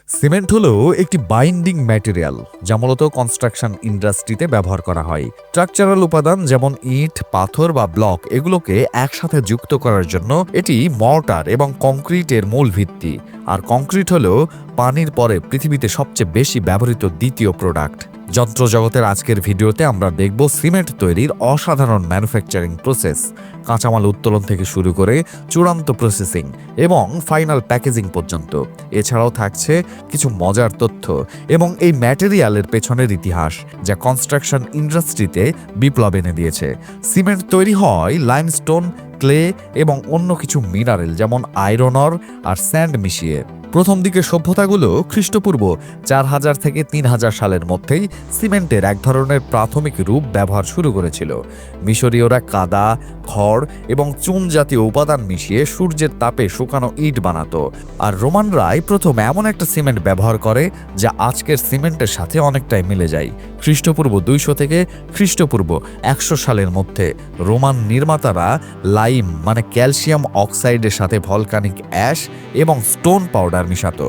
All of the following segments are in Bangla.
সিমেন্ট হলো একটি বাইন্ডিং ম্যাটেরিয়াল যা মূলত কনস্ট্রাকশন ইন্ডাস্ট্রিতে ব্যবহার করা হয়। স্ট্রাকচারাল উপাদান যেমন ইট, পাথর বা ব্লক এগুলোকে একসাথে যুক্ত করার জন্য এটি মর্টার এবং কংক্রিটের মূল ভিত্তি। আর কংক্রিট হলো পানির পরে পৃথিবীতে সবচেয়ে বেশি ব্যবহৃত দ্বিতীয় প্রোডাক্ট। যন্ত্র জগতের আজকের ভিডিওতে আমরা দেখব সিমেন্ট তৈরির অসাধারণ ম্যানুফ্যাকচারিং প্রসেস, কাঁচামাল উত্তোলন থেকে শুরু করে চূড়ান্ত প্রসেসিং এবং ফাইনাল প্যাকেজিং পর্যন্ত। এছাড়াও থাকছে কিছু মজার তথ্য এবং এই ম্যাটেরিয়ালের পেছনের ইতিহাস যা কনস্ট্রাকশন ইন্ডাস্ট্রিতে বিপ্লব এনে দিয়েছে। সিমেন্ট তৈরি হয় লাইমস্টোন, ক্লে এবং অন্য কিছু মিনারেল যেমন আয়রন অর আর স্যান্ড মিশিয়ে। প্রথম দিকে সভ্যতাগুলো খ্রিস্টপূর্ব 4000 থেকে 3000 সালের মধ্যেই সিমেন্টের এক ধরনের প্রাথমিক রূপ ব্যবহার শুরু করেছিল। মিশরীয়রা কাদা, খড় এবং চুন জাতীয় উপাদান মিশিয়ে সূর্যের তাপে শুকানো ইট বানাতো। আর রোমানরাই প্রথম এমন একটা সিমেন্ট ব্যবহার করে যা আজকের সিমেন্টের সাথে অনেকটাই মিলে যায়। খ্রিস্টপূর্ব 200 থেকে খ্রিস্টপূর্ব 100 সালের মধ্যে রোমান নির্মাতারা লাইম মানে ক্যালসিয়াম অক্সাইডের সাথে ভলকানিক অ্যাশ এবং স্টোন পাউডার মিশাতো।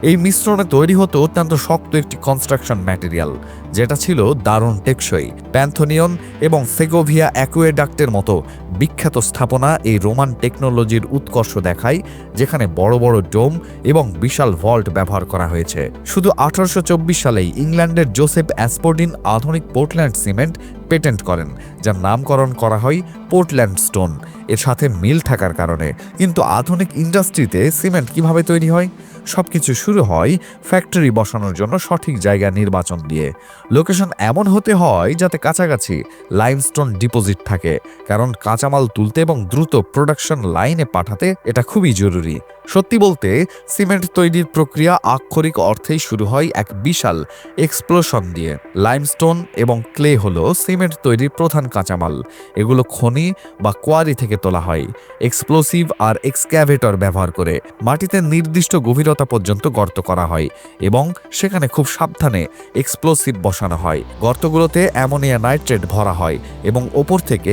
এই মিশ্রণে তৈরি হতো অত্যন্ত শক্ত একটি কনস্ট্রাকশন ম্যাটেরিয়াল যেটা ছিল দারুণ টেকসই। প্যান্থনিয়ন এবং সেগোভিয়া অ্যাকুয়েডাক্টের মতো বিখ্যাত স্থাপনা এই রোমান টেকনোলজির উৎকর্ষ দেখায়, যেখানে বড় বড় ডোম এবং বিশাল ভল্ট ব্যবহার করা হয়েছে। শুধু 1824 সালেই ইংল্যান্ডের জোসেফ অ্যাসপোর্ডিন আধুনিক পোর্টল্যান্ড সিমেন্ট পেটেন্ট করেন, যার নামকরণ করা হয় পোর্টল্যান্ড স্টোন এর সাথে মিল থাকার কারণে। কিন্তু আধুনিক ইন্ডাস্ট্রিতে সিমেন্ট কিভাবে তৈরি হয়? সবকিছু শুরু হয় ফ্যাক্টরি বসানোর জন্য সঠিক জায়গা নির্বাচন দিয়ে। লোকেশন এমন হতে হয় যাতে কাছাকাছি লাইমস্টোন ডিপোজিট থাকে, কারণ কাঁচামাল তুলতে এবং দ্রুত প্রোডাকশন লাইনে পাঠাতে এটা খুবই জরুরি। সত্যি বলতে সিমেন্ট তৈরির প্রক্রিয়া আক্ষরিক অর্থেই শুরু হয় এক বিশাল এক্সপ্লোশন দিয়ে। লাইমস্টোন এবং ক্লে হলো সিমেন্ট তৈরির প্রধান কাঁচামাল। এগুলো খনি বা কোয়ারি থেকে তোলা হয় এক্সপ্লোসিভ আর এক্সক্যাভেটর ব্যবহার করে। মাটিতে নির্দিষ্ট গভীরতা পর্যন্ত গর্ত করা হয় এবং সেখানে খুব সাবধানে এক্সপ্লোসিভ বসানো হয়। গর্তগুলোতে অ্যামোনিয়া নাইট্রেট ভরা হয় এবং ওপর থেকে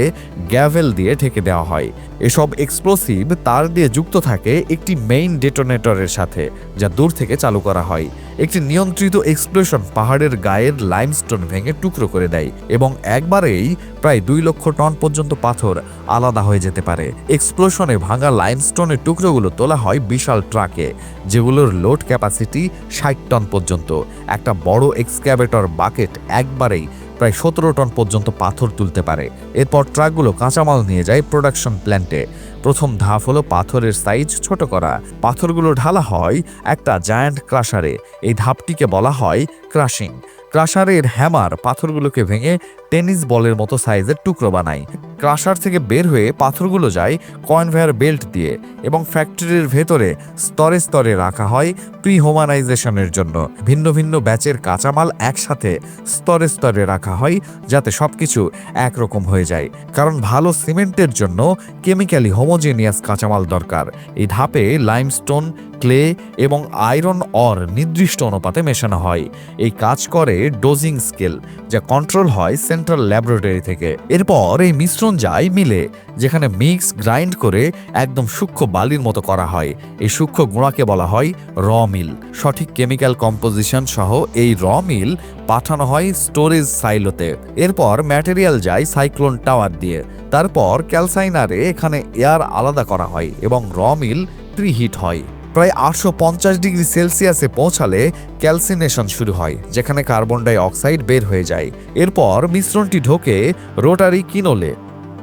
গ্যাভেল দিয়ে ঢেকে দেওয়া হয়। এসব এক্সপ্লোসিভ তার দিয়ে যুক্ত থাকে একটি মেইন ডেটোনেটরের সাথে, যা দূর থেকে চালু করা হয়। একটি নিয়ন্ত্রিত এক্সপ্লোশন পাহাড়ের গায়ের লাইমস্টোন ভেঙে টুকরো করে দেয় এবং একবারেই প্রায় 2 লক্ষ টন পর্যন্ত পাথর আলাদা হয়ে যেতে পারে। এক্সপ্লোশনে ভাঙা লাইমস্টোনের টুকরোগুলো তোলা হয় বিশাল ট্রাকে, যেগুলোর লোড ক্যাপাসিটি 60 টন পর্যন্ত। একটা বড় এক্সক্যাভেটর বাকেট একবারেই প্রায় 17 টন পর্যন্ত পাথর তুলতে পারে। এরপর ট্রাকগুলো কাঁচামাল নিয়ে যায় প্রোডাকশন প্ল্যান্টে। প্রথম ধাপ হলো পাথরের সাইজ ছোট করা। পাথরগুলো ঢালা হয় একটা জায়ান্ট ক্রাশারে। এই ধাপটিকে বলা হয় ক্রাশিং। ক্রাশারের হ্যামার পাথরগুলোকে ভেঙে টেনিস বলের মতো সাইজের টুকরো বানায়। ক্রাশার থেকে বের হয়ে পাথরগুলো যায় কনভেয়ার বেল্ট দিয়ে এবং ফ্যাক্টরির ভেতরে স্তরে স্তরে রাখা হয় প্রিহোমানাইজেশনের জন্য। ভিন্ন ভিন্ন ব্যাচের কাঁচামাল একসাথে স্তরে স্তরে রাখা হয় যাতে সবকিছু একরকম হয়ে যায়, কারণ ভালো সিমেন্টের জন্য কেমিক্যালি হোমোজেনিয়াস কাঁচামাল দরকার। এই ধাপে লাইমস্টোন, ক্লে এবং আয়রন অর নির্দিষ্ট অনুপাতে মেশানো হয়। এই কাজ করে ডোজিং স্কেল, যা কন্ট্রোল হয় সেন্ট্রাল ল্যাবরেটরি থেকে। এরপর এই মিশ্রণ যায় মিলে, যেখানে মিক্স গ্রাইন্ড করে একদম সূক্ষ্ম বালির মতো করা হয়। এই সূক্ষ্ম গুঁড়াকে বলা হয় র মিল। সঠিক কেমিক্যাল কম্পোজিশন সহ এই র মিল পাঠানো হয় স্টোরেজ সাইলোতে। এরপর ম্যাটেরিয়াল যায় সাইক্লোন টাওয়ার দিয়ে। তারপর ক্যালসাইনারে এখানে এয়ার আলাদা করা হয় এবং র মিল প্রিহিট হয়। প্রায় 850 ডিগ্রি সেলসিয়াসে পৌঁছালে ক্যালসিনেশন শুরু হয়, যেখানে কার্বন ডাই অক্সাইড বের হয়ে যায়। এরপর মিশ্রণটি ঢোকে রোটারি কিনোলে,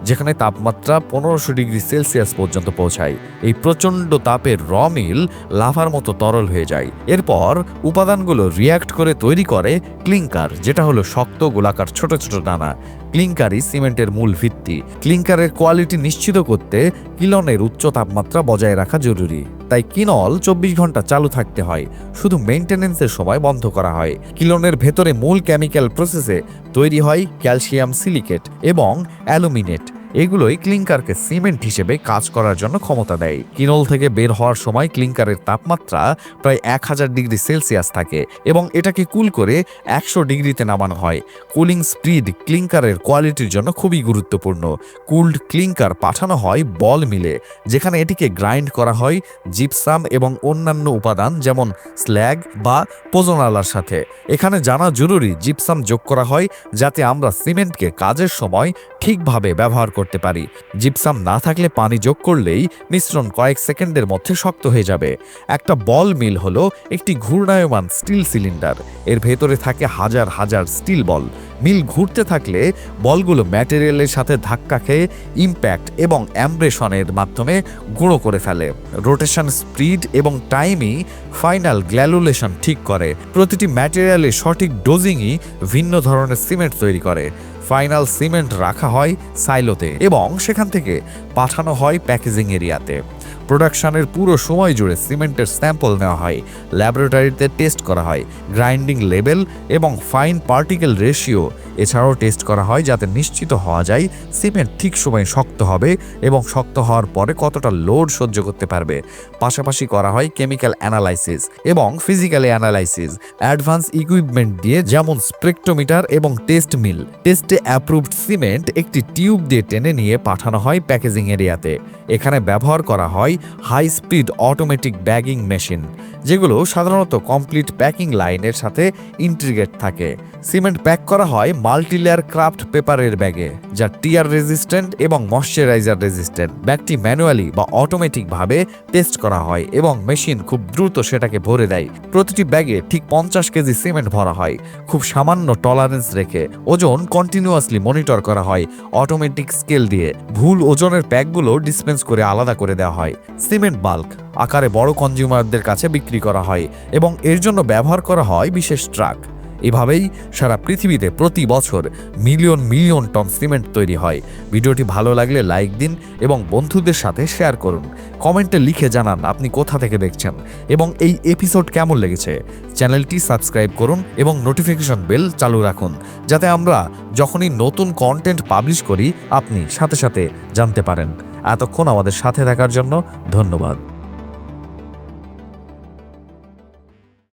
যেখানে তাপমাত্রা 1500 ডিগ্রি সেলসিয়াস পর্যন্ত পৌঁছায়। এই প্রচণ্ড তাপের র মিল লাভার মতো তরল হয়ে যায়। এরপর উপাদানগুলো রিয়্যাক্ট করে তৈরি করে ক্লিংকার, যেটা হলো শক্ত গোলাকার ছোট ছোট দানা। ক্লিংকারই সিমেন্টের মূল ভিত্তি। ক্লিংকারের কোয়ালিটি নিশ্চিত করতে কিলনের উচ্চ তাপমাত্রা বজায় রাখা জরুরি। তাই কিনল 24 ঘন্টা চালু থাকতে হয়, শুধু মেইনটেনেন্সের সময় বন্ধ করা হয়। কিলনের ভেতরে মূল কেমিক্যাল প্রসেসে তৈরি হয় ক্যালসিয়াম সিলিকেট এবং অ্যালুমিনেট। এগুলোই ক্লিংকারকে সিমেন্ট হিসেবে কাজ করার জন্য ক্ষমতা দেয়। কিনল থেকে বের হওয়ার সময় ক্লিংকারের তাপমাত্রা প্রায় 1000 ডিগ্রি সেলসিয়াস থাকে এবং এটাকে কুল করে 100 ডিগ্রিতে নামানো হয়। কুলিং স্পিড ক্লিংকারের কোয়ালিটির জন্য খুবই গুরুত্বপূর্ণ। কুলড ক্লিংকার পাঠানো হয় বল মিলে, যেখানে এটিকে গ্রাইন্ড করা হয় জিপসাম এবং অন্যান্য উপাদান যেমন স্ল্যাগ বা পোজোনালার সাথে। এখানে জানা জরুরি, জিপসাম যোগ করা হয় যাতে আমরা সিমেন্টকে কাজের সময় ঠিকভাবে ব্যবহার করতে পারি। জিপসাম না থাকলে পানি যোগ করলেই মিশ্রণ কয়েক সেকেন্ডের মধ্যে শক্ত হয়ে যাবে। একটা বল মিল হলো একটি ঘূর্ণায়মান স্টিল সিলিন্ডার। এর ভেতরে থাকে হাজার হাজার স্টিল বল। মিল ঘুরতে থাকলে বলগুলো ম্যাটেরিয়ালের সাথে ধাক্কা খেয়ে ইম্প্যাক্ট এবং অ্যাম্ব্রেশনের মাধ্যমে গুঁড়ো করে ফেলে। রোটেশন স্পিড এবং টাইমই ফাইনাল গ্ল্যালুলেশন ঠিক করে। প্রতিটি ম্যাটেরিয়ালের সঠিক ডোজিংই ভিন্ন ধরনের সিমেন্ট তৈরি করে। ফাইনাল সিমেন্ট রাখা হয় সাইলোতে এবং সেখান থেকে পাঠানো হয় প্যাকেজিং এরিয়াতে। প্রোডাকশনের পুরো সময় জুড়ে সিমেন্টের স্যাম্পল নেওয়া হয়, ল্যাবরেটরিতে টেস্ট করা হয়, গ্রাইন্ডিং লেভেল এবং ফাইন পার্টিকেল রেশিও এছাড়াও টেস্ট করা হয় যাতে নিশ্চিত হওয়া যায় সিমেন্ট ঠিক সময়ে শক্ত হবে এবং শক্ত হওয়ার পরে কতটা লোড সহ্য করতে পারবে। পাশাপাশি করা হয় কেমিক্যাল অ্যানালাইসিস এবং ফিজিক্যাল অ্যানালাইসিস অ্যাডভান্স ইকুইপমেন্ট দিয়ে, যেমন স্পেকট্রোমিটার এবং টেস্ট মিল। টেস্টে অ্যাপ্রুভড সিমেন্ট একটি টিউব দিয়ে টেনে নিয়ে পাঠানো হয় প্যাকেজিং এরিয়াতে। এখানে ব্যবহার করা হয় high speed automatic bagging machine, যেগুলো সাধারণত কমপ্লিট প্যাকিং লাইনের সাথে ইন্টিগ্রেট থাকে। সিমেন্ট প্যাক করা হয় মাল্টিলেয়ার ক্রাফট পেপারের ব্যাগে, যা টিয়ার রেজিস্ট্যান্ট এবং ময়শ্চারাইজার রেজিস্ট্যান্ট। ব্যাগটি ম্যানুয়ালি বা অটোমেটিকভাবে টেস্ট করা হয় এবং মেশিন খুব দ্রুত সেটাকে ভরে দেয়। প্রতিটি ব্যাগে ঠিক 50 কেজি সিমেন্ট ভরা হয়, খুব সামান্য টলারেন্স রেখে। ওজন কন্টিনিউয়াসলি মনিটর করা হয় অটোমেটিক স্কেল দিয়ে। ভুল ওজনের প্যাকগুলো ডিসপেন্স করে আলাদা করে দেওয়া হয়। সিমেন্ট বাল্ক আকারে বড় কনজিউমারদের কাছে বিক্রি করা হয় এবং এর জন্য ব্যবহার করা হয় বিশেষ ট্রাক। এভাবেই সারা পৃথিবীতে প্রতি বছর মিলিয়ন মিলিয়ন টন সিমেন্ট তৈরি হয়। ভিডিওটি ভালো লাগলে লাইক দিন এবং বন্ধুদের সাথে শেয়ার করুন। কমেন্টে লিখে জানান আপনি কোথা থেকে দেখছেন এবং এই এপিসোড কেমন লেগেছে। চ্যানেলটি সাবস্ক্রাইব করুন এবং নোটিফিকেশন বেল চালু রাখুন, যাতে আমরা যখনই নতুন কন্টেন্ট পাবলিশ করি আপনি সাথে সাথে জানতে পারেন। এতক্ষণ আমাদের সাথে থাকার জন্য ধন্যবাদ।